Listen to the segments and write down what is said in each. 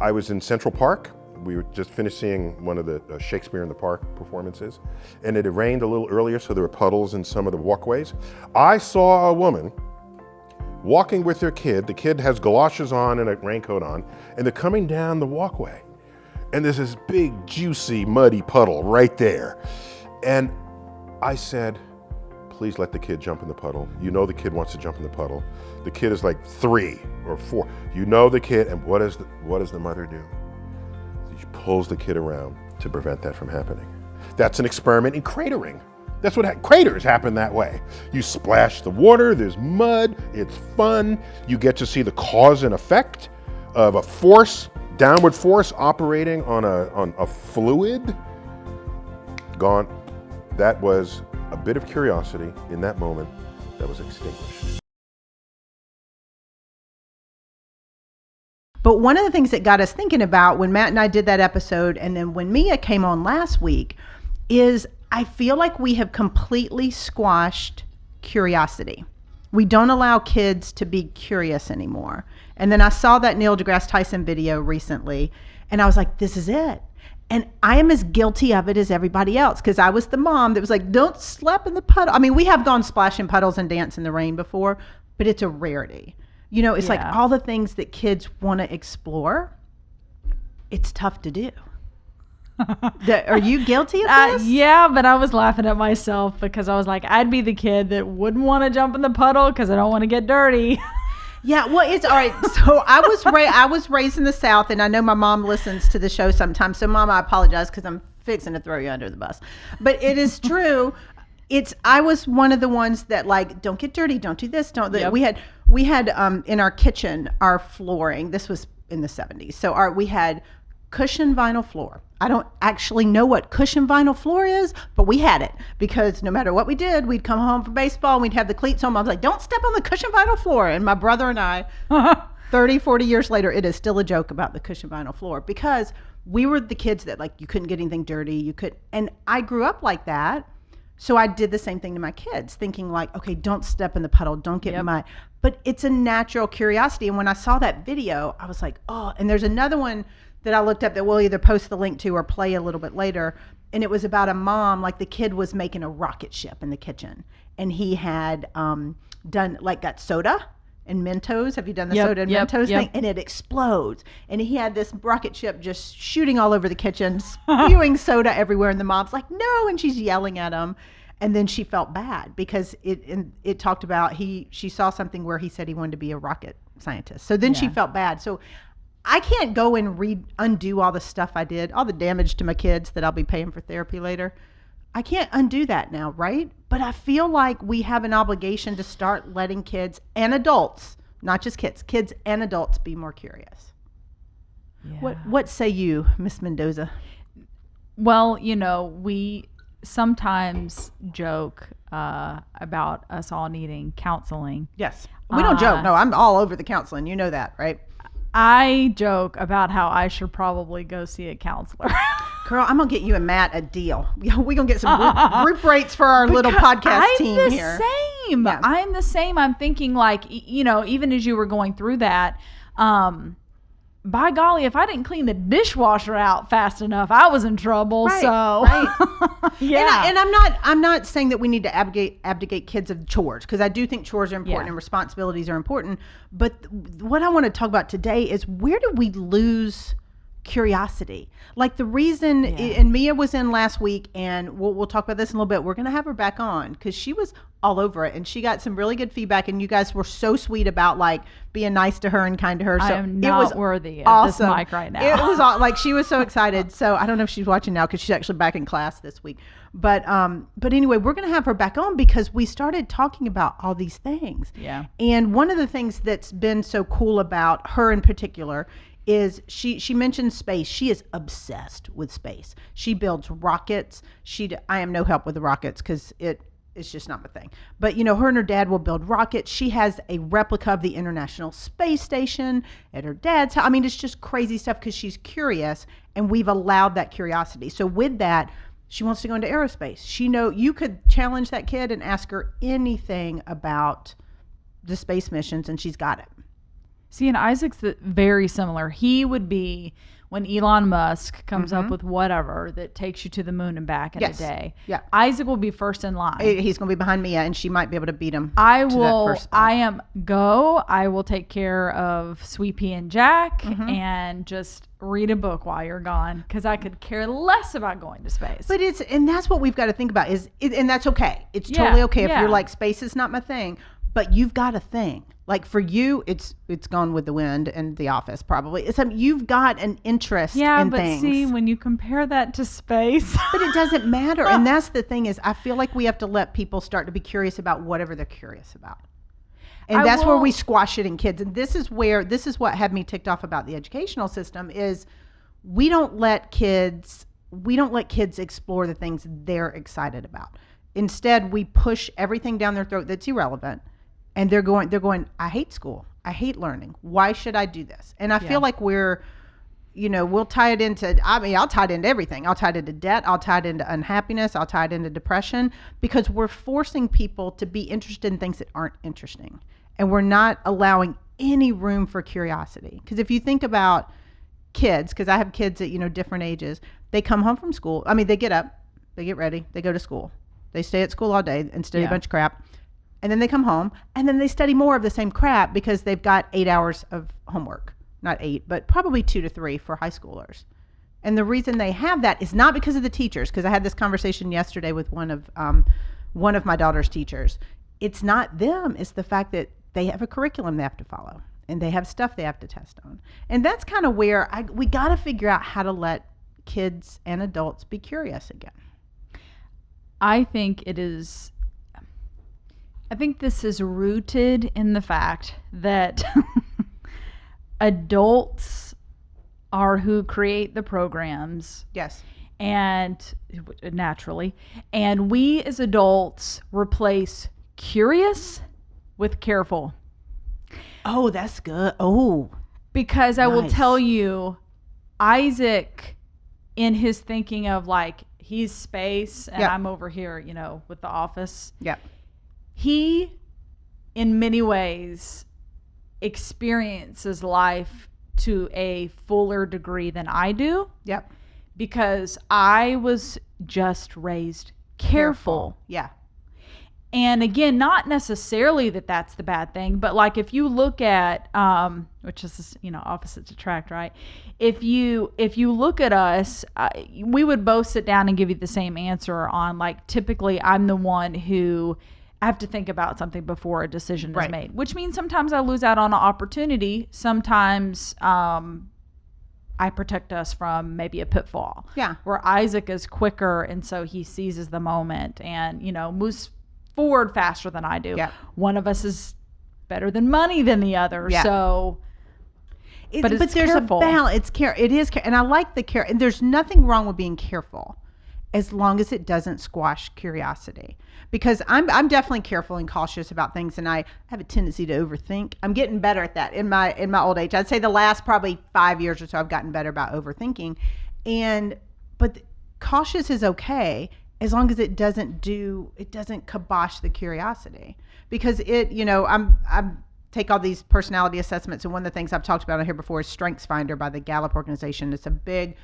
I was in Central Park. We were just finished seeing one of the Shakespeare in the Park performances, and it had rained a little earlier, so there were puddles in some of the walkways. I saw a woman walking with their kid. The kid has galoshes on and a raincoat on, and they're coming down the walkway. And there's this big, juicy, muddy puddle right there. And I said, please let the kid jump in the puddle. You know the kid wants to jump in the puddle. The kid is like 3 or 4. You know the kid, and what does the mother do? She pulls the kid around to prevent that from happening. That's an experiment in cratering. That's what craters happen that way. You splash the water, there's mud, it's fun. You get to see the cause and effect of a force, downward force operating on a fluid. Gone. That was a bit of curiosity in that moment that was extinguished. But one of the things that got us thinking about when Matt and I did that episode, and then when Mia came on last week, is I feel like we have completely squashed curiosity. We don't allow kids to be curious anymore. And then I saw that Neil deGrasse Tyson video recently, and I was like, this is it. And I am as guilty of it as everybody else, because I was the mom that was like, don't slap in the puddle. I mean, we have gone splash in puddles and dance in the rain before, but it's a rarity. You know, it's like all the things that kids want to explore, it's tough to do. Are you guilty of this? Yeah, but I was laughing at myself because I was like, I'd be the kid that wouldn't want to jump in the puddle because I don't want to get dirty. Yeah, well, it's all right. So I was raised in the South, and I know my mom listens to the show sometimes. So, Mom, I apologize because I'm fixing to throw you under the bus. But it is true. I was one of the ones that like, don't get dirty, don't do this, don't. Yep. We had in our kitchen, our flooring. This was in the 70s. So we had cushion vinyl floor. I don't actually know what cushion vinyl floor is, but we had it because no matter what we did, we'd come home from baseball and we'd have the cleats on. I was like, don't step on the cushion vinyl floor. And my brother and I, 30, 40 years later, it is still a joke about the cushion vinyl floor because we were the kids that like, you couldn't get anything dirty. And I grew up like that. So I did the same thing to my kids, thinking like, okay, don't step in the puddle, don't get mud. But it's a natural curiosity. And when I saw that video, I was like, oh, and there's another one that I looked up that we'll either post the link to or play a little bit later. And it was about a mom, like the kid was making a rocket ship in the kitchen. And he had got soda and Mentos. Have you done the soda and Mentos thing? And it explodes. And he had this rocket ship just shooting all over the kitchen, spewing soda everywhere. And the mom's like, no. And she's yelling at him. And then she felt bad because it talked about she saw something where he said he wanted to be a rocket scientist. So then she felt bad. So I can't go and undo all the stuff I did, all the damage to my kids that I'll be paying for therapy later. I can't undo that now, right? But I feel like we have an obligation to start letting kids and adults, not just kids and adults be more curious. Yeah. What say you, Miss Mendoza? Well, we sometimes joke about us all needing counseling. Yes. We don't joke. No, I'm all over the counseling. You know that, right? I joke about how I should probably go see a counselor. Girl, I'm going to get you and Matt a deal. We're going to get some group rates for our little podcast team here. I'm the same. Yeah. I'm the same. I'm thinking like, even as you were going through that, by golly, if I didn't clean the dishwasher out fast enough, I was in trouble. Right, so, right. Yeah. And I'm not saying that we need to abdicate kids of chores, because I do think chores are important and responsibilities are important. But what I want to talk about today is, where do we lose curiosity? Like the reason, and Mia was in last week, and we'll talk about this in a little bit. We're going to have her back on because she was all over it, and she got some really good feedback, and you guys were so sweet about like being nice to her and kind to her. So I am not it was worthy of awesome. This mic right now. It was like, she was so excited. So I don't know if she's watching now because she's actually back in class this week. But anyway, we're going to have her back on because we started talking about all these things. Yeah. And one of the things that's been so cool about her in particular is she mentioned space. She is obsessed with space. She builds rockets. I am no help with the rockets because it's just not my thing. But her and her dad will build rockets. She has a replica of the International Space Station at her dad's house. I mean, it's just crazy stuff because she's curious, and we've allowed that curiosity. So with that, she wants to go into aerospace. You could challenge that kid and ask her anything about the space missions, and she's got it. See, and Isaac's very similar. He would be when Elon Musk comes up with whatever that takes you to the moon and back in a day. Yeah. Isaac will be first in line. He's going to be behind Mia, and she might be able to beat him. I to that will. first spot. I will take care of Sweet Pea and Jack and just read a book while you're gone, because I could care less about going to space. But and that's what we've got to think about and that's okay. It's totally okay if you're like, space is not my thing, but you've got a thing. Like for you, it's Gone with the Wind and The Office probably. You've got an interest in things. Yeah, but see, when you compare that to space. But it doesn't matter. And that's the thing is, I feel like we have to let people start to be curious about whatever they're curious about. And that's where we squash it in kids. And this is what had me ticked off about the educational system is we don't let kids explore the things they're excited about. Instead, we push everything down their throat that's irrelevant. And they're going, I hate school. I hate learning. Why should I do this? And I feel like we'll tie it into, I'll tie it into everything. I'll tie it into debt. I'll tie it into unhappiness. I'll tie it into depression, because we're forcing people to be interested in things that aren't interesting. And we're not allowing any room for curiosity. Because if you think about kids, because I have kids at, different ages, they come home from school. They get up, they get ready, they go to school. They stay at school all day and study a bunch of crap. And then they come home and then they study more of the same crap because they've got 8 hours of homework. Not 8, but probably 2 to 3 for high schoolers. And the reason they have that is not because of the teachers, because I had this conversation yesterday with one of my daughter's teachers. It's not them. It's the fact that they have a curriculum they have to follow and they have stuff they have to test on. And that's kind of where we got to figure out how to let kids and adults be curious again. I think this is rooted in the fact that adults are who create the programs. Yes. And naturally, and we as adults replace curious with careful. Oh, that's good. Oh, because I will tell you, Isaac, in his thinking of like, he's space and I'm over here, with The Office. Yeah. He, in many ways, experiences life to a fuller degree than I do. Yep. Because I was just raised careful. Yeah. And again, not necessarily that that's the bad thing, but like if you look at, which is, opposites attract, right? If you look at us, we would both sit down and give you the same answer on like, typically I'm the one who I have to think about something before a decision is made, which means sometimes I lose out on an opportunity. Sometimes I protect us from maybe a pitfall. Yeah. Where Isaac is quicker, and so he seizes the moment and, moves forward faster than I do. Yeah. One of us is better than money than the other. Yeah. So, but there's careful. A balance. It is care, and I like the care. And there's nothing wrong with being careful, as long as it doesn't squash curiosity. Because I'm definitely careful and cautious about things, and I have a tendency to overthink. I'm getting better at that in my old age. I'd say the last probably 5 years or so, I've gotten better about overthinking. But cautious is okay as long as it doesn't kibosh the curiosity. Because I'm take all these personality assessments, and one of the things I've talked about on here before is Strengths Finder by the Gallup organization. It's a big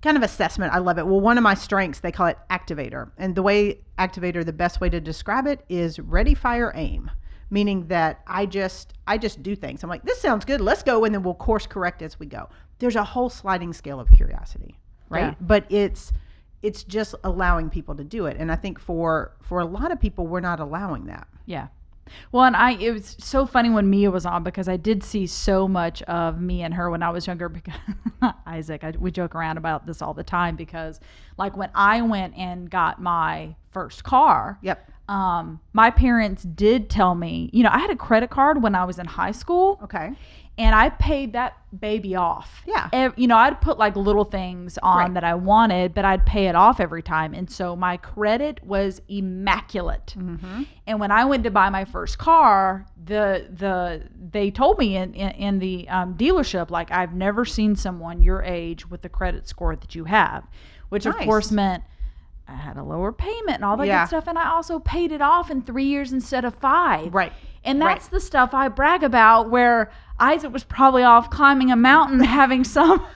kind of assessment. I love it. Well, one of my strengths, they call it activator. And the best way to describe it is ready, fire, aim. Meaning that I just do things. I'm like, this sounds good. Let's go. And then we'll course correct as we go. There's a whole sliding scale of curiosity, right? Yeah. But it's just allowing people to do it. And I think for a lot of people, we're not allowing that. Yeah. Well, and it was so funny when Mia was on, because I did see so much of me and her when I was younger. Because Isaac, we joke around about this all the time, because like when I went and got my first car, my parents did tell me, I had a credit card when I was in high school. Okay. And I paid that baby off. Yeah. I'd put like little things on that I wanted, but I'd pay it off every time. And so my credit was immaculate. Mm-hmm. And when I went to buy my first car, they told me in the dealership, like, I've never seen someone your age with the credit score that you have, which of course meant I had a lower payment and all that good stuff. And I also paid it off in 3 years instead of 5. Right. And that's the stuff I brag about, where Isaac was probably off climbing a mountain having some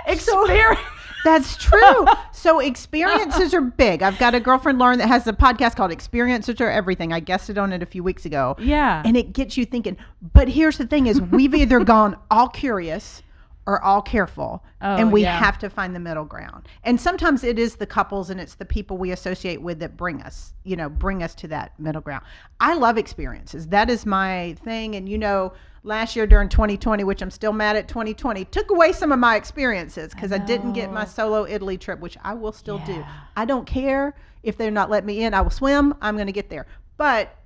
experience. That's true. So experiences are big. I've got a girlfriend, Lauren, that has a podcast called Experiences Are Everything. I guested on it a few weeks ago. Yeah. And it gets you thinking. But here's the thing is we've either gone all curious or all careful. And we have to find the middle ground. And sometimes it is the couples and it's the people we associate with that bring us to that middle ground. I love experiences. That is my thing. And last year during 2020, which I'm still mad at 2020, took away some of my experiences because I didn't get my solo Italy trip, which I will still do. I don't care if they're not letting me in. I will swim. I'm going to get there. But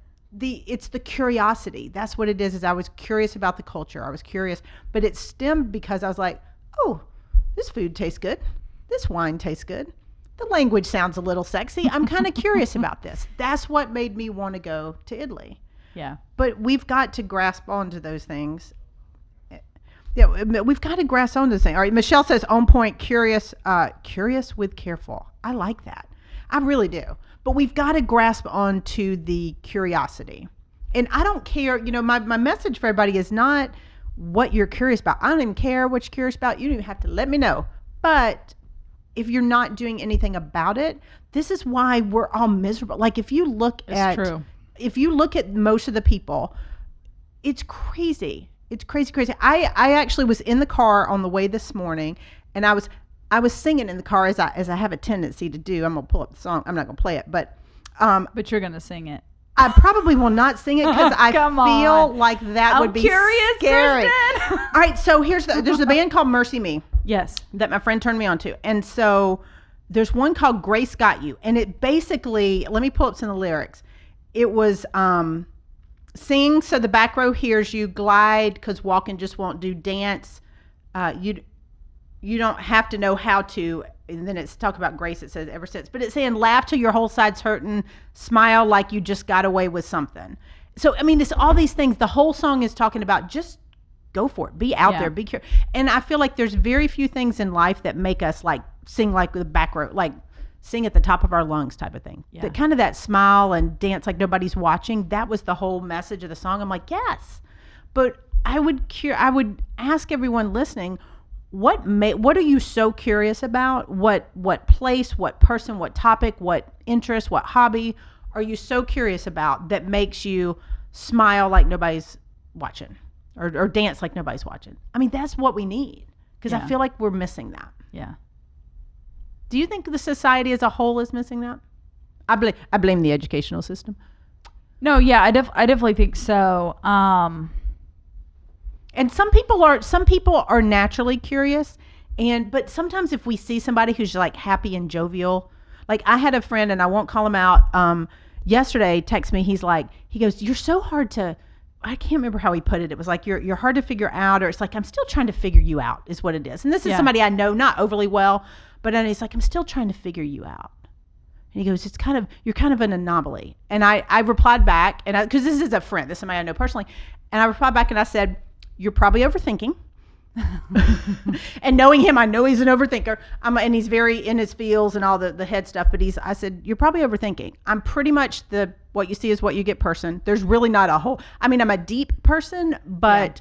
it's the curiosity. That's what it is I was curious about the culture. I was curious, but it stemmed because I was like, oh, this food tastes good. This wine tastes good. The language sounds a little sexy. I'm kind of curious about this. That's what made me want to go to Italy. Yeah. But we've got to grasp onto those things. Yeah, we've got to grasp onto those things. All right, Michelle says, on point, curious with careful. I like that. I really do. But we've got to grasp onto the curiosity. And I don't care, my message for everybody is not what you're curious about. I don't even care what you're curious about. You don't even have to let me know. But if you're not doing anything about it, this is why we're all miserable. Like if you look at most of the people, it's crazy. It's crazy. I actually was in the car on the way this morning, and I was singing in the car as I have a tendency to do. I'm gonna pull up the song. I'm not gonna play it, but you're gonna sing it. I probably will not sing it because I feel like that would be curious, scary. All right, so there's a band called Mercy Me. Yes, that my friend turned me on to, and so there's one called Grace Got You, and it basically, let me pull up some of the lyrics. It was sing so the back row hears you, glide because walking just won't do, dance. You don't have to know how to. And then it's talk about grace. It says ever since, but it's saying laugh till your whole side's hurting, smile like you just got away with something. So, I mean, it's all these things. The whole song is talking about just go for it. Be out there, be curious. And I feel like there's very few things in life that make us like sing like the back row, like sing at the top of our lungs type of thing. Yeah. That smile and dance like nobody's watching. That was the whole message of the song. I'm like, yes. But I would ask everyone listening, what are you so curious about? What place, what person, what topic, what interest, what hobby are you so curious about that makes you smile like nobody's watching or dance like nobody's watching? I mean, that's what we need because I feel like we're missing that. Yeah. Do you think the society as a whole is missing that? I blame the educational system. No, yeah, I definitely think so. And some people are naturally curious, but sometimes if we see somebody who's like happy and jovial, like I had a friend, and I won't call him out, yesterday text me, he goes, you're so hard to, I can't remember how he put it. It was like, you're hard to figure out, or it's like, I'm still trying to figure you out is what it is. And this is somebody I know not overly well, but he's like, I'm still trying to figure you out. And he goes, you're kind of an anomaly. And I replied back, and because this is a friend, this is somebody I know personally. And I replied back and I said, you're probably overthinking. And knowing him, I know he's an overthinker. And he's very in his feels and all the head stuff. But I said, you're probably overthinking. I'm pretty much what you see is what you get person. There's really not I'm a deep person, but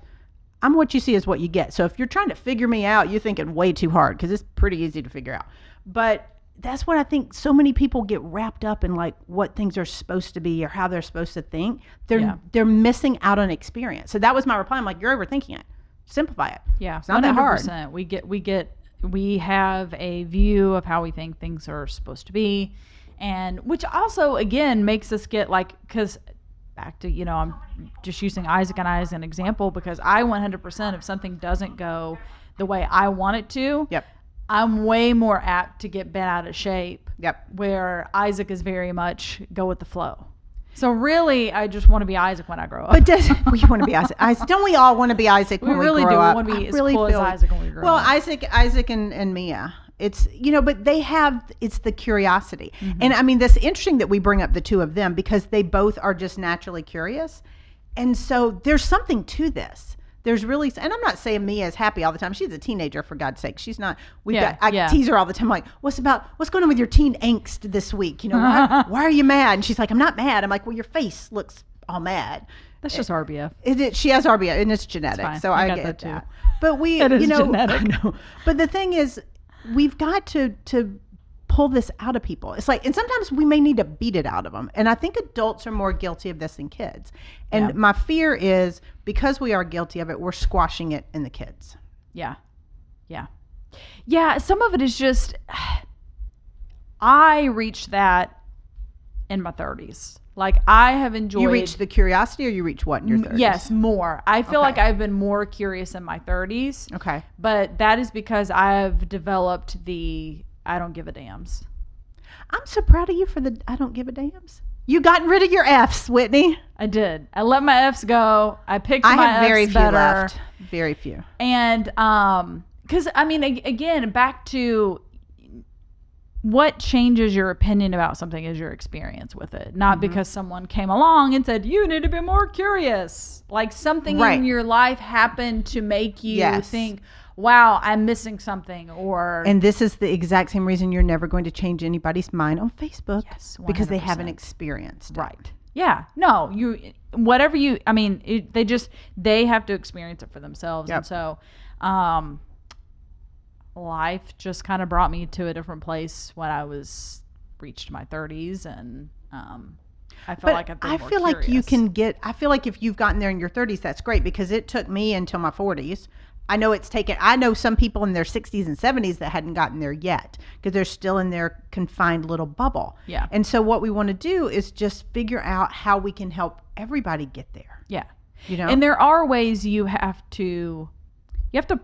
I'm what you see is what you get. So if you're trying to figure me out, you're thinking way too hard because it's pretty easy to figure out. But that's what I think so many people get wrapped up in, like what things are supposed to be or how they're supposed to think. They're missing out on experience. So that was my reply. I'm like, you're overthinking it. Simplify it. Yeah, it's not that hard. We have a view of how we think things are supposed to be, and which also again makes us get like, because back to I'm just using Isaac and I as an example because I 100% if something doesn't go the way I want it to. Yep. I'm way more apt to get bent out of shape. Yep. Where Isaac is very much go with the flow. So really, I just want to be Isaac when I grow up. But we want to be Isaac? Don't we all want to be Isaac when we grow up? We really do. We want to be as cool as Isaac when we grow up. Well, Isaac and Mia. It's, but it's the curiosity. Mm-hmm. And I mean, that's interesting that we bring up the two of them because they both are just naturally curious. And so there's something to this. There's really, and I'm not saying Mia is happy all the time. She's a teenager, for God's sake. She's not. I tease her all the time. I'm like, what's going on with your teen angst this week? Why are you mad? And she's like, I'm not mad. I'm like, well, your face looks all mad. That's just RBF. She has RBF, and it's genetic, fine. so I I got get that too. that. But we, That is you know, genetic. I know. But the thing is, we've got to pull this out of people. It's like, and sometimes we may need to beat it out of them. And I think adults are more guilty of this than kids. And Yeah. my fear is because we are guilty of it, we're squashing it in the kids. Yeah. Yeah. Yeah. Some of it is just, I reached that in my 30s. Like, I have enjoyed. You reach the curiosity, or you reach what in your 30s? Yes, more. I feel Okay. like I've been more curious in my 30s. Okay. But that is because I've developed the I don't give a dams. I'm so proud of you for the I don't give a dams. You gotten rid of your F's, Whitney. I did. I let my F's go. I picked I my have very F's few better. left. Very few. And because I mean, again, back to what changes your opinion about something is your experience with it, not because someone came along and said you need to be more curious. Like something Right. in your life happened to make you Yes. think, wow, I'm missing something, or And this is the exact same reason you're never going to change anybody's mind on Facebook. Yes, because they 100%. haven't experienced it. right. Yeah, no, whatever I mean, they have to experience it for themselves. Yep. And so, life just kind of brought me to a different place when I reached my 30s, and I feel like I've been more like you curious. can get, I feel like if you've gotten there in your 30s, that's great, because it took me until my 40s. I know some people in their 60s and 70s that hadn't gotten there yet because they're still in their confined little bubble. Yeah. And so what we want to do is just figure out how we can help everybody get there. Yeah. You know? And there are ways you have to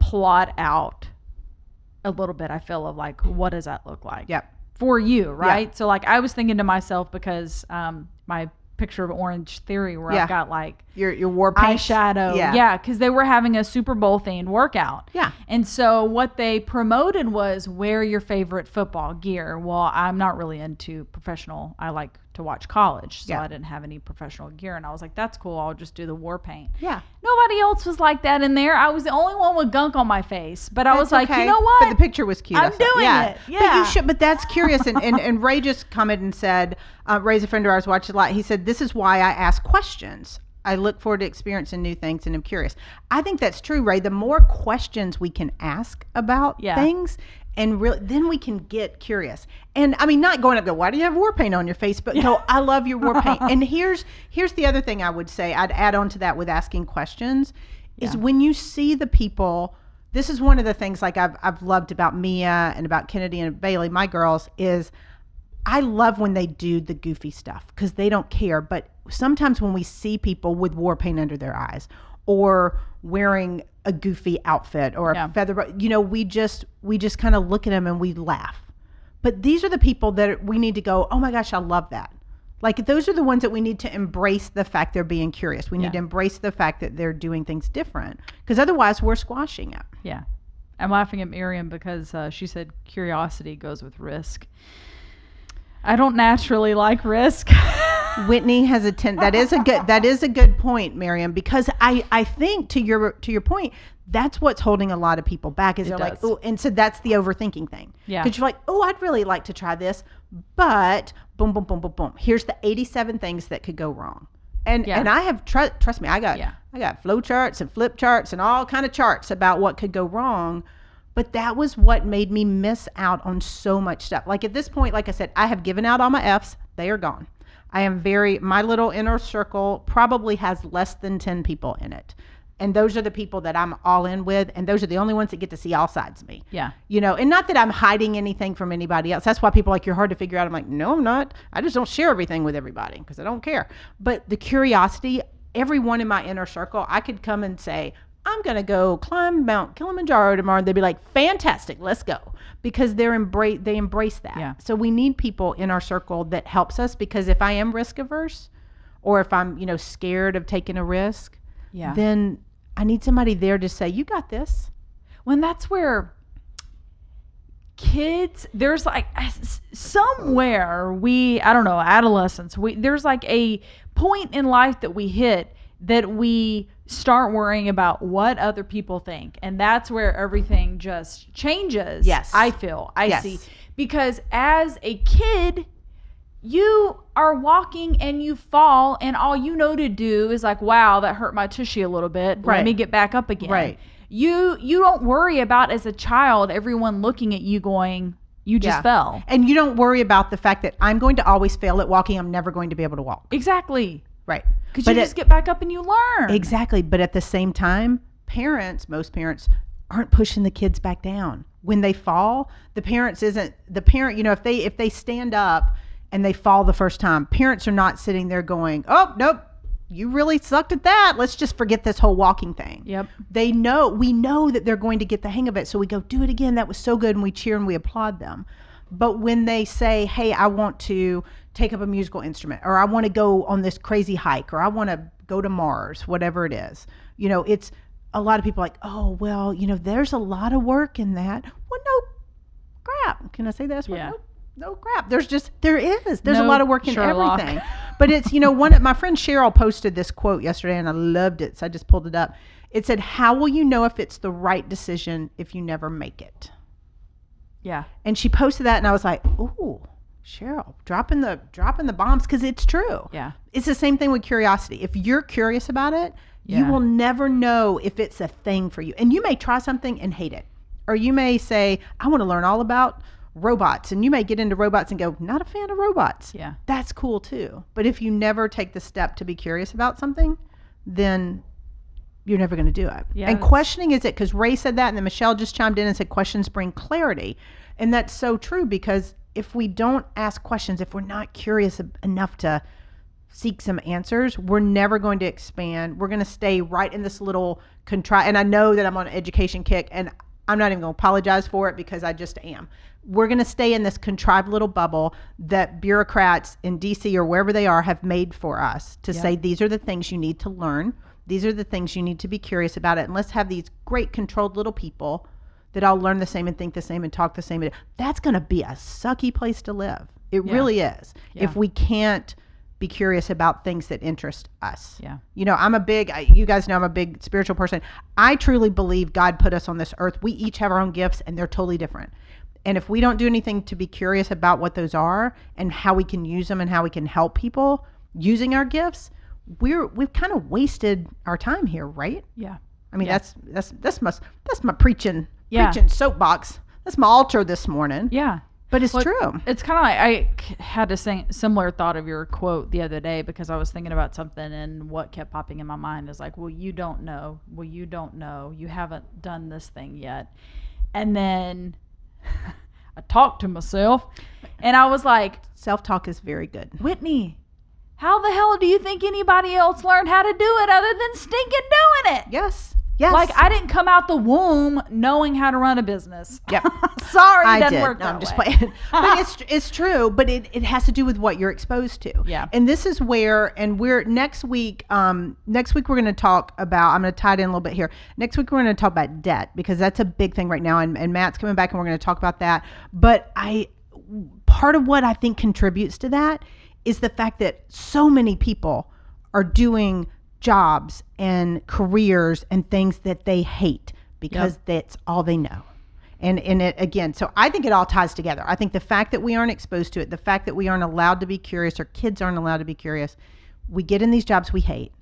plot out a little bit, I feel, of like, what does that look like? Yep. For you, right? So like I was thinking to myself, because my picture of Orange Theory where Yeah. I've got like Your war paint. eyeshadow. Yeah. Yeah, because they were having a Super Bowl themed workout. Yeah. And so what they promoted was wear your favorite football gear. Well, I'm not really into professional. I like to watch college. So Yeah. I didn't have any professional gear. And I was like, that's cool. I'll just do the war paint. Yeah. Nobody else was like that in there. I was the only one with gunk on my face. But I was like, okay. you know what? But the picture was cute. I'm I thought. doing it. But Yeah. you should. But that's curious. And Ray just commented and said, Ray's a friend of ours, watches a lot. He said, this is why I ask questions. I look forward to experiencing new things and I'm curious. I think that's true, Ray. The more questions we can ask about Yeah. things, and really, then we can get curious. And I mean, not going up, go, why do you have war paint on your face? But no, I love your war paint. And here's the other thing I would say, I'd add on to that with asking questions, is when you see the people, this is one of the things like I've loved about Mia and about Kennedy and Bailey, my girls, is I love when they do the goofy stuff because they don't care. But sometimes when we see people with war paint under their eyes or wearing a goofy outfit or a feather, we just kind of look at them and we laugh. But these are the people that we need to go, oh my gosh, I love that. Like those are the ones that we need to embrace the fact they're being curious. We need to embrace the fact that they're doing things different because otherwise we're squashing it. Yeah. I'm laughing at Miriam because she said curiosity goes with risk. I don't naturally like risk. Whitney has that is a good point, Miriam, because I think to your point, that's what's holding a lot of people back is they're like, oh, and so that's the overthinking thing. Yeah. Because you're like, oh, I'd really like to try this, but boom, boom, boom, boom, boom. Here's the 87 things that could go wrong. And I have trust me, I got flow charts and flip charts and all kind of charts about what could go wrong. But that was what made me miss out on so much stuff. Like at this point, like I said, I have given out all my F's. They are gone. My little inner circle probably has less than 10 people in it. And those are the people that I'm all in with. And those are the only ones that get to see all sides of me. Yeah. And not that I'm hiding anything from anybody else. That's why people are like, you're hard to figure out. I'm like, no, I'm not. I just don't share everything with everybody because I don't care. But the curiosity, everyone in my inner circle, I could come and say, I'm going to go climb Mount Kilimanjaro tomorrow. And they'd be like, fantastic, let's go. Because they embrace that. Yeah. So we need people in our circle that helps us, because if I am risk averse or if I'm, scared of taking a risk, then I need somebody there to say, you got this. When that's where kids, there's like somewhere I don't know, adolescence, there's like a point in life that we hit that we start worrying about what other people think. And that's where everything just changes. Yes. I feel. I see. Because as a kid, you are walking and you fall, and all you know to do is like, wow, that hurt my tushy a little bit. Right. Let me get back up again. Right. You don't worry about, as a child, everyone looking at you going, you just fell. And you don't worry about the fact that I'm going to always fail at walking. I'm never going to be able to walk. Exactly. Right. Because you just get back up and you learn. Exactly. But at the same time, most parents aren't pushing the kids back down. When they fall, the parent, if they stand up and they fall the first time, parents are not sitting there going, oh, nope, you really sucked at that. Let's just forget this whole walking thing. Yep. We know that they're going to get the hang of it. So we go, do it again. That was so good. And we cheer and we applaud them. But when they say, hey, I want to take up a musical instrument, or I want to go on this crazy hike, or I want to go to Mars, whatever it is, it's a lot of people like, oh, well, there's a lot of work in that. Well, no crap. Can I say that? Yeah. No crap. There's a No lot of work in Sherlock. everything. But it's, my friend Cheryl posted this quote yesterday and I loved it. So I just pulled it up. It said, how will you know if it's the right decision if you never make it? Yeah. And she posted that and I was like, ooh, Cheryl, dropping the bombs, because it's true. Yeah. It's the same thing with curiosity. If you're curious about it, you Yeah. will never know if it's a thing for you. And you may try something and hate it. Or you may say, I want to learn all about robots. And you may get into robots and go, not a fan of robots. Yeah. That's cool too. But if you never take the step to be curious about something, then you're never going to do it. Yeah, and questioning is it, because Ray said that, and then Michelle just chimed in and said questions bring clarity. And that's so true, because if we don't ask questions, if we're not curious enough to seek some answers, we're never going to expand. We're going to stay right in this little and I know that I'm on an education kick, and I'm not even going to apologize for it, because I just am. We're going to stay in this contrived little bubble that bureaucrats in DC or wherever they are have made for us to say, these are the things you need to learn. These are the things you need to be curious about it. And let's have these great controlled little people that all learn the same and think the same and talk the same. That's going to be a sucky place to live. It really is. Yeah. If we can't be curious about things that interest us. Yeah. You guys know I'm a big spiritual person. I truly believe God put us on this earth. We each have our own gifts and they're totally different. And if we don't do anything to be curious about what those are and how we can use them and how we can help people using our gifts, we've kind of wasted our time here, right? Yeah. I mean, that's my preaching Yeah. soapbox. That's my altar this morning. Yeah. But it's true. It's kind of like, I had a similar thought of your quote the other day, because I was thinking about something, and what kept popping in my mind is like, well, you don't know. Well, you don't know. You haven't done this thing yet. And then I talked to myself and I was like, Self-talk is very good. Whitney, how the hell do you think anybody else learned how to do it other than stinking doing it? Yes. Yes. Like, I didn't come out the womb knowing how to run a business. Yep. Sorry, it I doesn't did. work No, that I'm just way. playing. But it's true. But it has to do with what you're exposed to. Yeah. And this is where, and we're next week we're going to talk about, I'm going to tie it in a little bit here. Next week we're going to talk about debt, because that's a big thing right now. And Matt's coming back and we're going to talk about that. But part of what I think contributes to that is the fact that so many people are doing jobs and careers and things that they hate because that's all they know. And it again, so I think it all ties together. I think the fact that we aren't exposed to it, the fact that we aren't allowed to be curious, or kids aren't allowed to be curious, we get in these jobs we hate.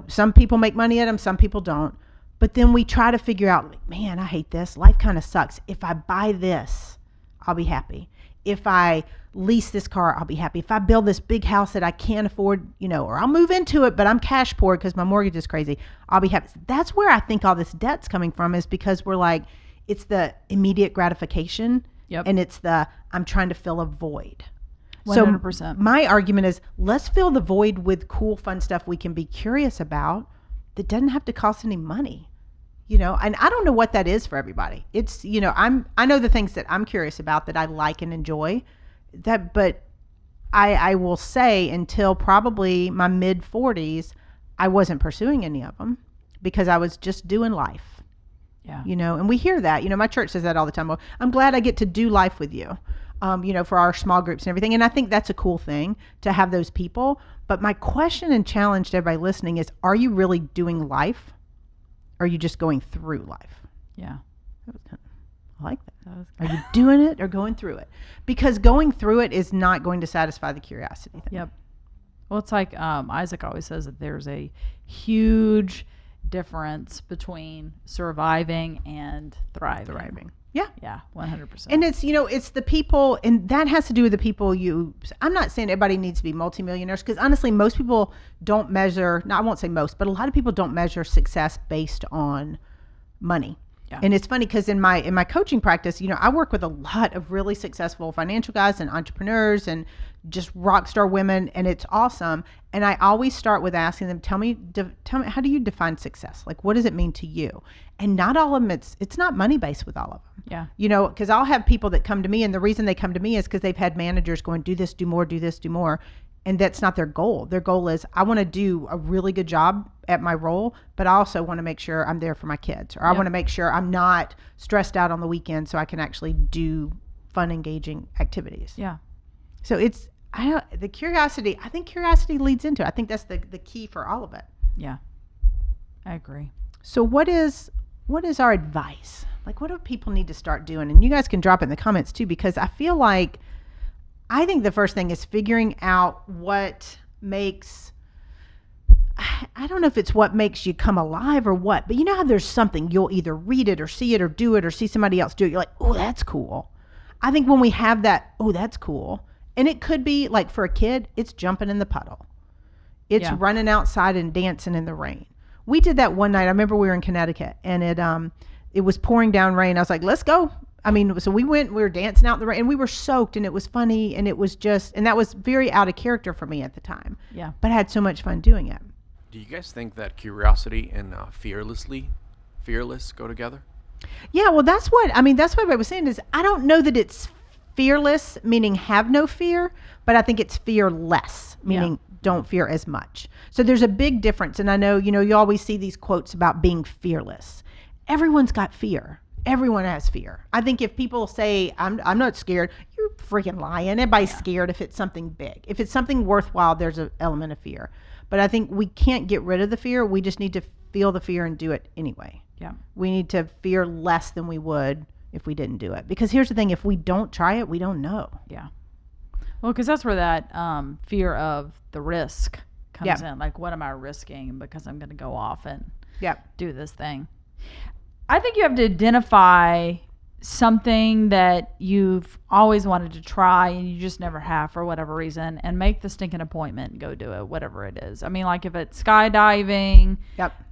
Some people make money at them, some people don't. But then we try to figure out, man, I hate this. Life kind of sucks. If I buy this, I'll be happy. If I lease this car, I'll be happy. If I build this big house that I can't afford, or I'll move into it, but I'm cash poor because my mortgage is crazy, I'll be happy. That's where I think all this debt's coming from, is because we're like, it's the immediate gratification. Yep. And it's I'm trying to fill a void. 100%. So my argument is, let's fill the void with cool, fun stuff we can be curious about that doesn't have to cost any money. And I don't know what that is for everybody. It's, I know the things that I'm curious about that I like and enjoy, but I will say until probably my mid 40s, I wasn't pursuing any of them because I was just doing life. Yeah. And we hear that, my church says that all the time. Well, I'm glad I get to do life with you, for our small groups and everything. And I think that's a cool thing to have those people. But my question and challenge to everybody listening is, are you really doing life? Or are you just going through life? Yeah. I like that. That Are you doing it or going through it? Because going through it is not going to satisfy the curiosity thing. Yep. Well, it's like Isaac always says that there's a huge difference between surviving and thriving. Yeah. Yeah, 100%. And it's, it's the people, and that has to do with the people I'm not saying everybody needs to be multimillionaires, because honestly, most people don't measure, I won't say most, but a lot of people don't measure success based on money. Yeah. And it's funny because in my coaching practice, I work with a lot of really successful financial guys and entrepreneurs and just rock star women, and it's awesome. And I always start with asking them, tell me, how do you define success? Like, what does it mean to you? And not all of them, it's not money based with all of them. Yeah. Because I'll have people that come to me, and the reason they come to me is because they've had managers going, do this, do more, do this, do more. And that's not their goal. Their goal is, I want to do a really good job at my role, but I also want to make sure I'm there for my kids, or I want to make sure I'm not stressed out on the weekend so I can actually do fun, engaging activities. Yeah. So the curiosity, I think curiosity leads into it. I think that's the key for all of it. Yeah. I agree. So what is our advice? Like, what do people need to start doing? And you guys can drop in the comments too, because I feel like, I think the first thing is figuring out what makes, I don't know if it's what makes you come alive or what, but you know how there's something, you'll either read it or see it or do it or see somebody else do it. You're like, oh, that's cool. I think when we have that, oh, that's cool. And it could be like, for a kid, it's jumping in the puddle. It's running outside and dancing in the rain. We did that one night. I remember we were in Connecticut, and it was pouring down rain. I was like, let's go. I mean, so we were dancing out in the rain, and we were soaked, and it was funny, and it was just, and that was very out of character for me at the time. Yeah. But I had so much fun doing it. Do you guys think that curiosity and fearless go together? Yeah, well, that's what I was saying is, I don't know that it's fearless, meaning have no fear, but I think it's fearless, meaning don't fear as much. So there's a big difference. And I know, you always see these quotes about being fearless. Everyone's got fear. Everyone has fear. I think if people say, I'm not scared, you're freaking lying. Everybody's scared if it's something big. If it's something worthwhile, there's an element of fear. But I think we can't get rid of the fear. We just need to feel the fear and do it anyway. Yeah. We need to fear less than we would if we didn't do it. Because here's the thing, if we don't try it, we don't know. Yeah. Well, because that's where that fear of the risk comes in. Like, what am I risking because I'm going to go off and do this thing? I think you have to identify something that you've always wanted to try and you just never have for whatever reason, and make the stinking appointment and go do it, whatever it is. I mean, like if it's skydiving,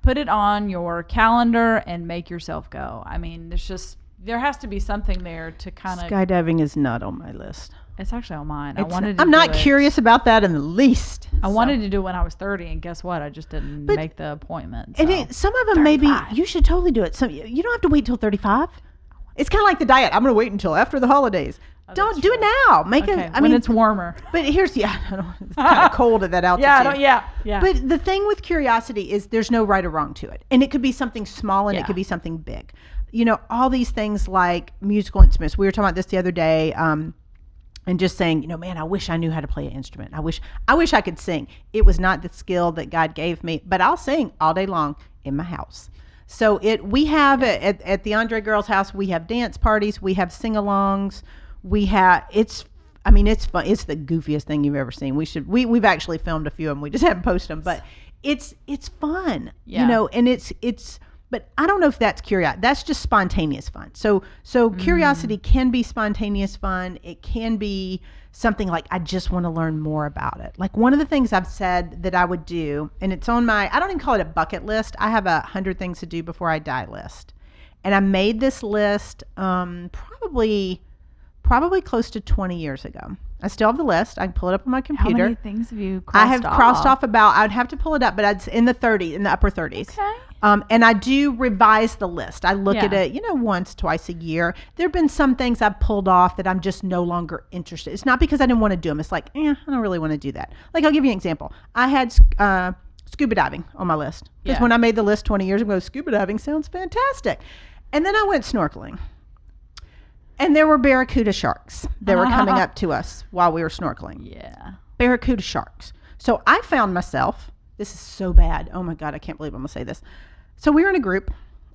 put it on your calendar and make yourself go. I mean, there has to be something there to kind of... Skydiving is not on my list. It's actually on mine. I'm not curious about that in the least. I wanted to do it when I was 30, and guess what? I just didn't make the appointment. So. And some of them 35. maybe you should totally do it. You don't have to wait till 35. It's kind of like the diet. I'm going to wait until after the holidays. Don't do it now. When it's warmer. But here's it's kind of cold at that altitude. Yeah. But the thing with curiosity is there's no right or wrong to it, and it could be something small and it could be something big. All these things like musical instruments. We were talking about this the other day. And just saying, man, I wish I knew how to play an instrument. I wish I could sing. It was not the skill that God gave me, but I'll sing all day long in my house. So we have at the Andre girls' house, we have dance parties, we have sing-alongs, it's fun. It's the goofiest thing you've ever seen. We've actually filmed a few of them. We just haven't posted them, but it's fun, and it's. But I don't know if that's curiosity. That's just spontaneous fun. So curiosity can be spontaneous fun. It can be something like, I just want to learn more about it. Like one of the things I've said that I would do, and it's on I don't even call it a bucket list. I have 100 things to do before I die list. And I made this list probably close to 20 years ago. I still have the list. I can pull it up on my computer. How many things have you crossed off? I have crossed off about, I'd have to pull it up, but it's in the upper 30s. Okay. And I do revise the list. I look at it, once, twice a year. There have been some things I've pulled off that I'm just no longer interested. It's not because I didn't want to do them. It's like, I don't really want to do that. Like, I'll give you an example. I had scuba diving on my list. Because when I made the list 20 years ago, scuba diving sounds fantastic. And then I went snorkeling. And there were barracuda sharks that were coming up to us while we were snorkeling. Yeah. Barracuda sharks. So I found myself, this is so bad. Oh my God, I can't believe I'm going to say this. So we were in a group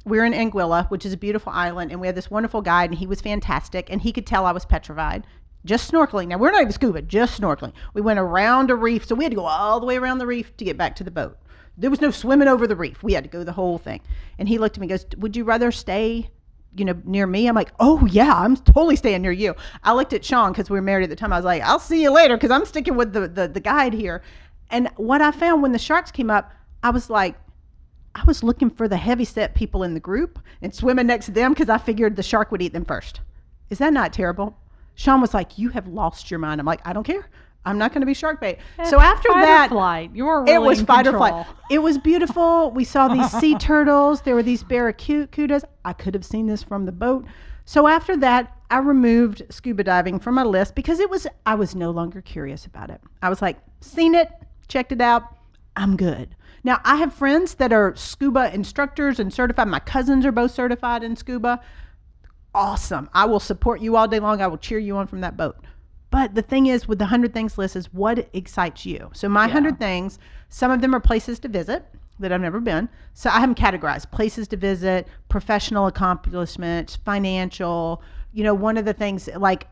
we were in Anguilla, which is a beautiful island, and we had this wonderful guide, and he was fantastic, and he could tell I was petrified. Just snorkeling. Now, we're not even scuba, just snorkeling. We went around a reef, so we had to go all the way around the reef to get back to the boat. There was no swimming over the reef. We had to go the whole thing. And he looked at me and goes, would you rather stay, near me? I'm like, oh, yeah, I'm totally staying near you. I looked at Sean because we were married at the time. I was like, I'll see you later because I'm sticking with the guide here. And what I found when the sharks came up, I was like, I was looking for the heavy-set people in the group and swimming next to them because I figured the shark would eat them first. Is that not terrible? Sean was like, you have lost your mind. I'm like, I don't care. I'm not going to be shark bait. So after that, flight. You were really it was in fight or control. flight. It was beautiful. We saw these sea turtles. There were these barracudas. I could have seen this from the boat. So after that, I removed scuba diving from my list because I was no longer curious about it. I was like, seen it, checked it out. I'm good. Now, I have friends that are scuba instructors and certified. My cousins are both certified in scuba. Awesome. I will support you all day long. I will cheer you on from that boat. But the thing is, with the 100 Things list is what excites you. So my 100 things, some of them are places to visit that I've never been. So I have them categorized. Places to visit, professional accomplishments, financial. One of the things like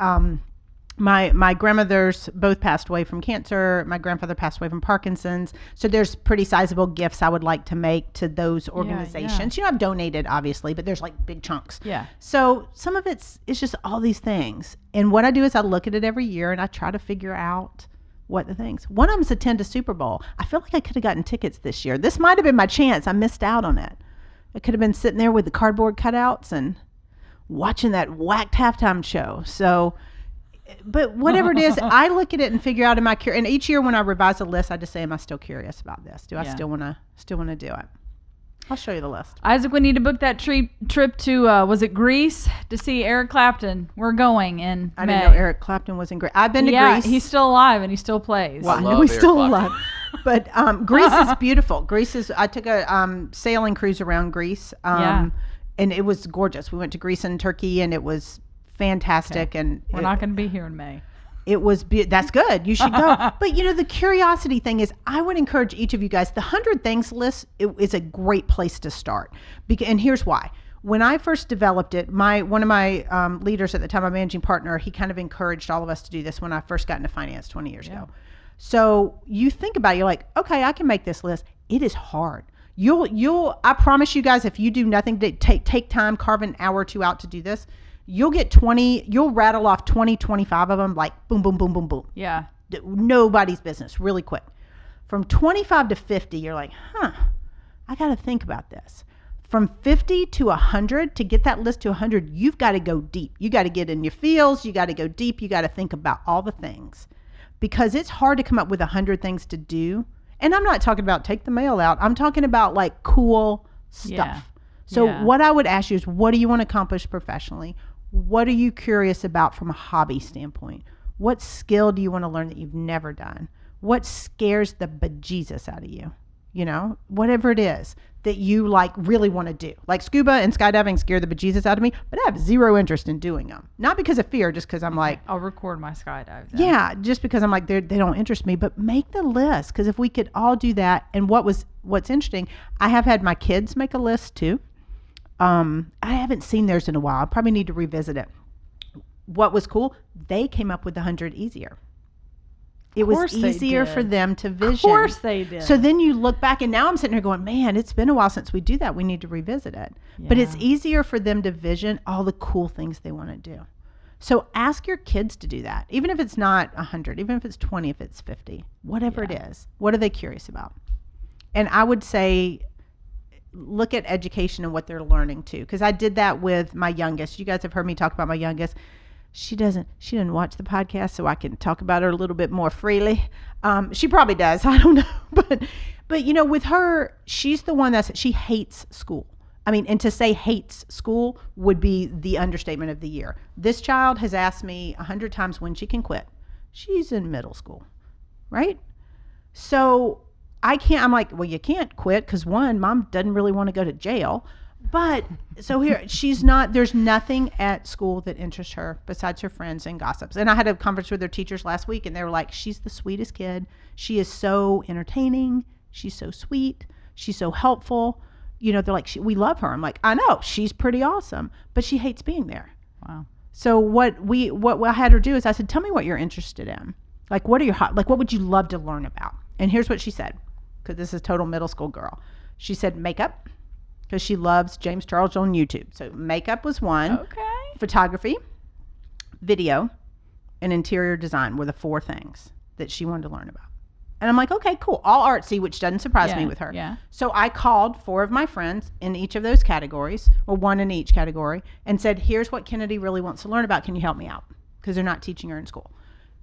my grandmothers both passed away from cancer. My grandfather passed away from Parkinson's. So there's pretty sizable gifts I would like to make to those organizations. I've donated obviously, but there's like big chunks. Yeah. So some of it's just all these things. And what I do is I look at it every year and I try to figure out what the things. One of them is attend a Super Bowl. I feel like I could have gotten tickets this year. This might have been my chance. I missed out on it. I could have been sitting there with the cardboard cutouts and watching that whacked halftime show. So but whatever it is, I look at it and figure out, am I curious? And each year when I revise a list, I just say, am I still curious about this? Do I still want to do it? I'll show you the list. Isaac, we need to book that trip to, was it Greece, to see Eric Clapton. We're going in I May. didn't know Eric Clapton was in Greece. I've been to Greece. He's still alive and he still plays. Well, I know love he's Eric still Clapton. alive. But Greece is beautiful. I took a sailing cruise around Greece. And it was gorgeous. We went to Greece and Turkey and it was fantastic. Okay. And we're not going to be here in May. It was that's good. You should go. But the curiosity thing is, I would encourage each of you guys. The 100 Things list is a great place to start. And here's why. When I first developed it, one of my leaders at the time, my managing partner, he kind of encouraged all of us to do this when I first got into finance 20 years ago. So you think about it, you're like, okay, I can make this list. It is hard. I promise you guys, if you do nothing to take time, carve an hour or two out to do this, you'll rattle off 20, 25 of them like boom, boom, boom, boom, boom. Yeah. Nobody's business, really quick. From 25 to 50, you're like, I got to think about this. From 50 to 100, to get that list to 100, you've got to go deep. You got to get in your feels. You got to go deep. You got to think about all the things because it's hard to come up with 100 things to do. And I'm not talking about take the mail out. I'm talking about like cool stuff. Yeah. So what I would ask you is, what do you want to accomplish professionally? What are you curious about from a hobby standpoint? What skill do you want to learn that you've never done? What scares the bejesus out of you? Whatever it is that you really want to do. Like scuba and skydiving scare the bejesus out of me, but I have zero interest in doing them. Not because of fear, just because I'm like, I'll record my skydive then. yeah, just because I'm like, they don't interest me, but make the list. Because if we could all do that, and what's interesting, I have had my kids make a list too. I haven't seen theirs in a while. I probably need to revisit it. What was cool? They came up with 100 easier. It was easier for them to vision. Of course they did. So then you look back, and now I'm sitting here going, man, it's been a while since we do that. We need to revisit it. Yeah. But it's easier for them to vision all the cool things they want to do. So ask your kids to do that. Even if it's not 100, even if it's 20, if it's 50, whatever it is. What are they curious about? And I would say, look at education and what they're learning too. Because I did that with my youngest. You guys have heard me talk about my youngest. She doesn't watch the podcast, so I can talk about her a little bit more freely. She probably does. I don't know. But with her, she's the one she hates school. I mean, and to say hates school would be the understatement of the year. This child has asked me 100 times when she can quit. She's in middle school, right? So I'm like, well, you can't quit because one, mom doesn't really want to go to jail. But so here, there's nothing at school that interests her besides her friends and gossips. And I had a conference with her teachers last week, and they were like, she's the sweetest kid. She is so entertaining. She's so sweet. She's so helpful. they're like, we love her. I'm like, I know, she's pretty awesome, but she hates being there. Wow. So what I had her do is I said, tell me what you're interested in. Like, what would you love to learn about? And here's what she said, because this is total middle school girl. She said makeup, because she loves James Charles on YouTube. So makeup was one. Okay. Photography, video, and interior design were the 4 things that she wanted to learn about. And I'm like, okay, cool. All artsy, which doesn't surprise me with her. Yeah. So I called 4 of my friends in each of those categories, or 1 in each category, and said, here's what Kennedy really wants to learn about. Can you help me out? Because they're not teaching her in school.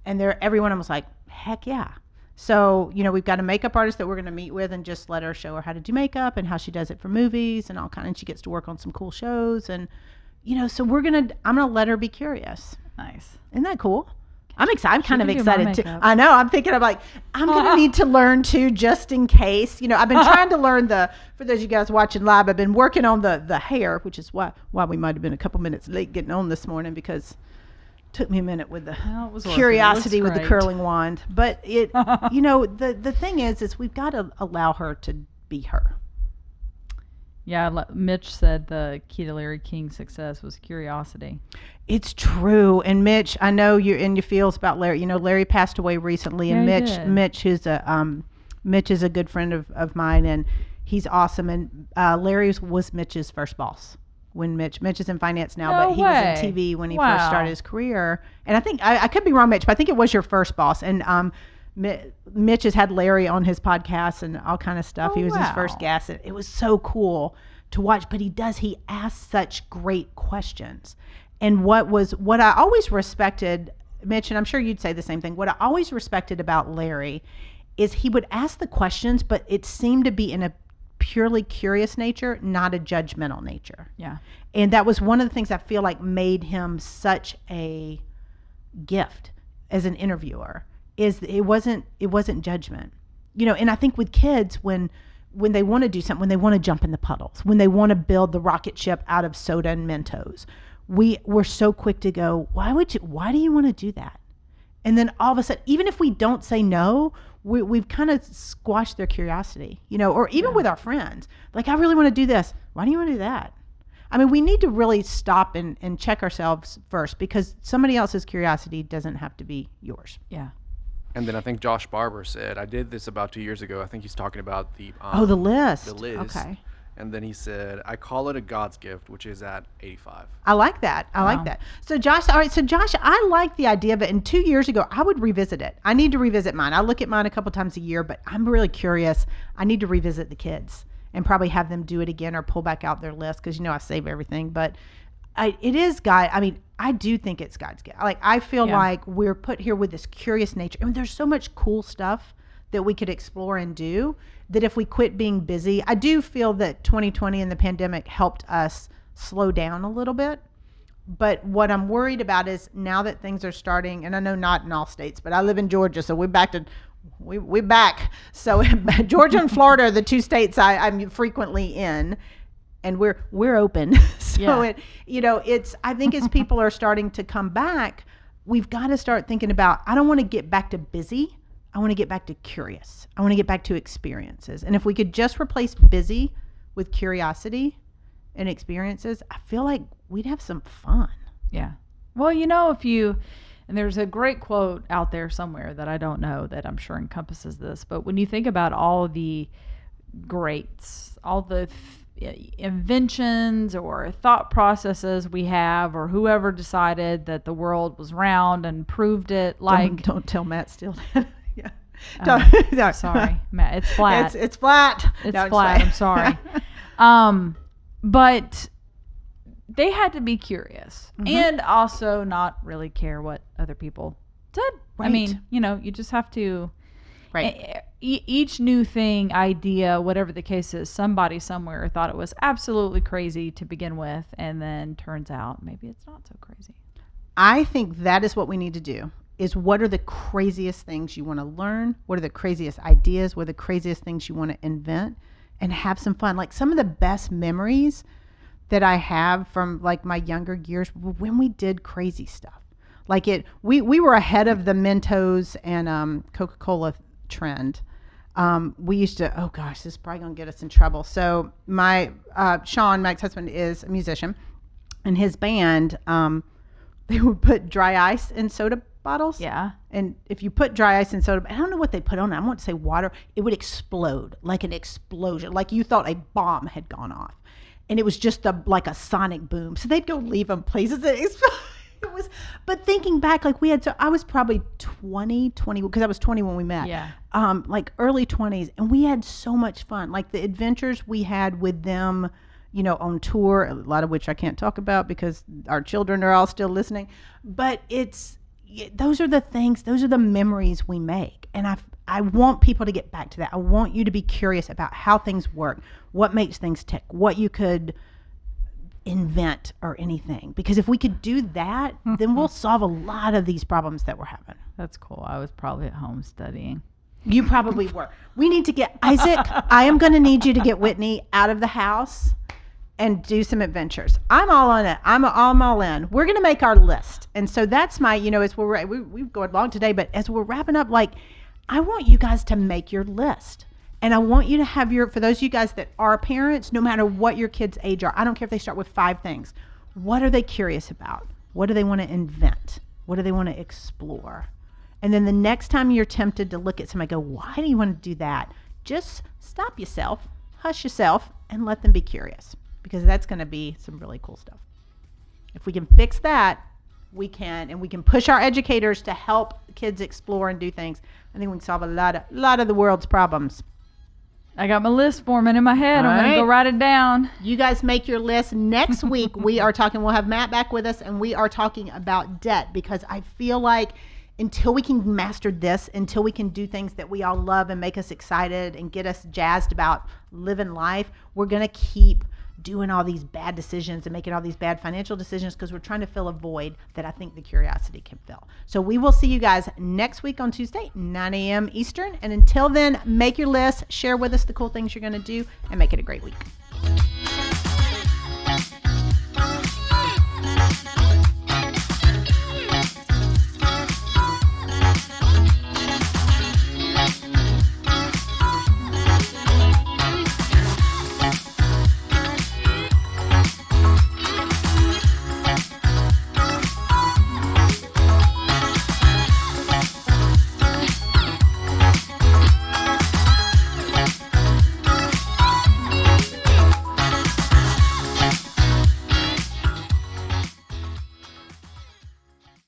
And every one of them was like, heck yeah. So, we've got a makeup artist that we're going to meet with and just let her show her how to do makeup and how she does it for movies and all kind. And she gets to work on some cool shows. And, so I'm going to let her be curious. Nice. Isn't that cool? I'm excited. I'm kind of can do my excited too. makeup. I know. I'm thinking of like, I'm going to need to learn too, just in case. I've been trying to learn for those of you guys watching live, I've been working on the hair, which is why we might have been a couple minutes late getting on this morning, because it took me a minute with the Well, it was worth it. It curiosity looks with the great. curling wand. But the thing is we've got to allow her to be her. Yeah, Mitch said the key to Larry King's success was curiosity. It's true. And Mitch, I know you're in your feels about Larry. Larry passed away recently, and Yeah, he did. Mitch is a good friend of mine, and he's awesome. And Larry was Mitch's first boss. When Mitch is in finance now, No but he way. was in TV when he Wow. first started his career. And I think I could be wrong, Mitch, but I think it was your first boss. And Mitch has had Larry on his podcast and all kind of stuff. Oh, He was his wow. first guest. It was so cool to watch, but he asks such great questions. And what I always respected, Mitch, and I'm sure you'd say the same thing, what I always respected about Larry is he would ask the questions, but it seemed to be in a purely curious nature, not a judgmental nature. Yeah. And that was one of the things I feel like made him such a gift as an interviewer, is it wasn't judgment. And I think with kids, when they want to do something, when they want to jump in the puddles, when they want to build the rocket ship out of soda and Mentos, we're so quick to go, why do you want to do that? And then all of a sudden, even if we don't say no, we've kind of squashed their curiosity, or even with our friends. Like, I really want to do this. Why do you want to do that? I mean, we need to really stop and check ourselves first, because somebody else's curiosity doesn't have to be yours. Yeah. And then I think Josh Barber said, I did this about 2 years ago. I think he's talking about the The list. The list. Okay. And then he said, I call it a God's gift, which is at 85. I like that. I like that. So Josh, all right. So Josh, I like the idea of it. And 2 years ago, I would revisit it. I need to revisit mine. I look at mine a couple times a year, but I'm really curious. I need to revisit the kids and probably have them do it again or pull back out their list, because I save everything. But it is God. I mean, I do think it's God's gift. Like, I feel like we're put here with this curious nature. I mean, there's so much cool stuff that we could explore and do, that if we quit being busy, I do feel that 2020 and the pandemic helped us slow down a little bit. But what I'm worried about is now that things are starting, and I know not in all states, but I live in Georgia, so we're back. So Georgia and Florida are the 2 states I'm frequently in, and we're open. So I think as people are starting to come back, we've got to start thinking about, I don't want to get back to busy. I want to get back to curious. I want to get back to experiences. And if we could just replace busy with curiosity and experiences, I feel like we'd have some fun. Yeah. Well, and there's a great quote out there somewhere that I don't know, that I'm sure encompasses this, but when you think about all the greats, all the inventions or thought processes we have, or whoever decided that the world was round and proved it, like... Don't tell Matt Steele that. Yeah. No, sorry, Matt. It's flat. It's flat. It's No, flat. I'm sorry. But they had to be curious and also not really care what other people said. Right. I mean, you just have to. Right. Each new thing, idea, whatever the case is, somebody somewhere thought it was absolutely crazy to begin with, and then turns out maybe it's not so crazy. I think that is what we need to do. Is what are the craziest things you want to learn? What are the craziest ideas? What are the craziest things you want to invent? And have some fun. Like, some of the best memories that I have from like my younger years were when we did crazy stuff. Like we were ahead of the Mentos and Coca-Cola trend. We used to, oh gosh, this is probably going to get us in trouble. So my, Sean, my ex-husband, is a musician, and his band, they would put dry ice in soda bottles. Yeah. And if you put dry ice in soda, I don't know what they put on it. I want to say water. It would explode, like an explosion, like you thought a bomb had gone off. And it was just like a sonic boom. So they'd go leave them places that it was, but thinking back, like I was probably 20, because I was 20 when we met. Yeah. Like early 20s. And we had so much fun. Like the adventures we had with them, on tour, a lot of which I can't talk about because our children are all still listening. But those are the things, those are the memories we make. And I want people to get back to that. I want you to be curious about how things work, what makes things tick, what you could invent or anything. Because if we could do that, then we'll solve a lot of these problems that we're having. That's cool. I was probably at home studying. You probably were. We need to get Isaac. I am going to need you to get Whitney out of the house and do some adventures. I'm all on it. I'm all in. We're going to make our list. And so that's my, as we've gone long today, but as we're wrapping up, like, I want you guys to make your list. And I want you to have for those of you guys that are parents, no matter what your kids' age are, I don't care if they start with 5 things. What are they curious about? What do they want to invent? What do they want to explore? And then the next time you're tempted to look at somebody, go, why do you want to do that? Just stop yourself, hush yourself, and let them be curious. Because that's going to be some really cool stuff. If we can fix that, we can push our educators to help kids explore and do things. I think we can solve a lot of the world's problems. I got my list forming in my head. I'm going to go write it down. You guys make your list. Next week, we'll have Matt back with us, and we are talking about debt, because I feel like until we can master this, until we can do things that we all love and make us excited and get us jazzed about living life, we're going to keep doing all these bad decisions and making all these bad financial decisions because we're trying to fill a void that I think the curiosity can fill. So we will see you guys next week on Tuesday, 9 a.m. Eastern. And until then, make your list, share with us the cool things you're going to do, and make it a great week.